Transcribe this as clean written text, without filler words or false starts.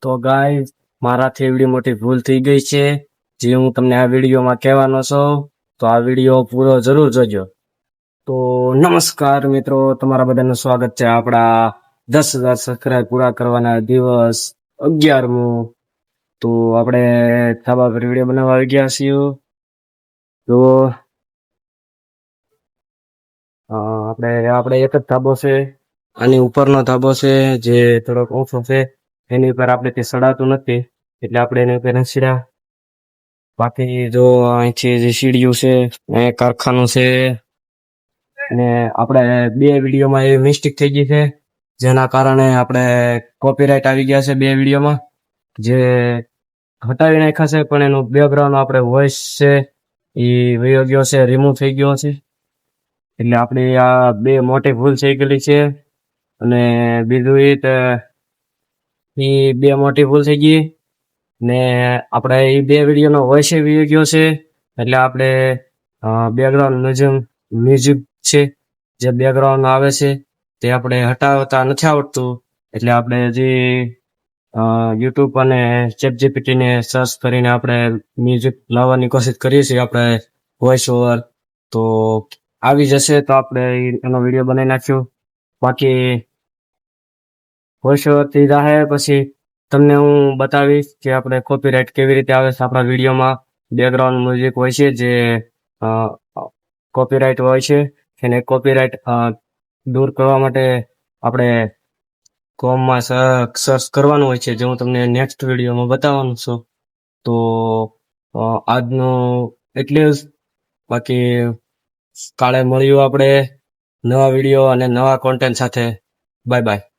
તો ગાઈસ, મારાથી એવડી મોટી ભૂલ થઈ ગઈ છે જે હું તમને આ વિડીયોમાં કહેવાનો છું. તો આ વિડીયો પૂરો જરૂર જોજો. તો નમસ્કાર મિત્રો, તમારા બધાનું સ્વાગત છે આપણા 10,000 સબસ્ક્રાઇબ પૂરા કરવાના દિવસ 11મો. તો આપણે ધાબા પર વિડીયો બનાવવા આવી ગયા છીએ. તો આપણે એક જ ધાબો છે, આની ઉપરનો ધાબો છે જે થોડોક ઊંચો છે. એની ઉપર આપણે તે સડાતું નથી એટલે આપણે એની ઉપર નથી સડ્યા. બાકી જો અહીંથી જે સીડીયું છે એ કારખાનું છે. અને આપણે બે વિડીયોમાં એવી મિસ્ટેક થઈ ગઈ છે જેના કારણે આપણે કોપીરાઇટ આવી ગયા છે બે વિડીયોમાં, જે હટાવી નાખ્યા છે. પણ એનું બેકગ્રાઉન્ડ આપણે વોઇસ છે એ વયો ગયો છે, રિમૂવ થઈ ગયો છે. એટલે આપણે આ બે મોટી ભૂલ થઈ ગયેલી છે. અને બીજું એ બે મોટી ભૂલ થઈ ગઈ ને આપણે એ બે વિડીયોનો વોઇસ વયો ગયો છે. એટલે આપણે બેકગ્રાઉન્ડ મ્યુઝિક છે જે બેકગ્રાઉન્ડ આવે છે તે આપણે હટાવતા નથી આવડતું. એટલે આપણે હજી યુટ્યુબ અને ChatGPT ને સર્ચ કરીને આપણે મ્યુઝિક લાવવાની કોશિશ કરીએ છીએ, આપણે વોઇસ ઓવર. તો આવી જશે તો આપણે એનો વિડીયો બનાવી નાખ્યો. બાકી વોઇસ ઓવર થી જાહે પછી તમને હું બતાવીશ કે આપણે કોપીરાઇટ કેવી રીતે આવે છે આપણા વિડીયોમાં. બેકગ્રાઉન્ડ મ્યુઝિક હોય છે જે કોપીરાઇટ હોય છે, એને કોપીરાઇટ દૂર કરવા માટે આપણે કોમમાં સર્ચ કરવાનું હોય છે, જે હું તમને નેક્સ્ટ વિડીયોમાં બતાવવાનું છું. તો આજનું એટલે જ. બાકી કાલે મળ્યું આપણે નવા વિડીયો અને નવા કોન્ટેન્ટ સાથે. Bye bye.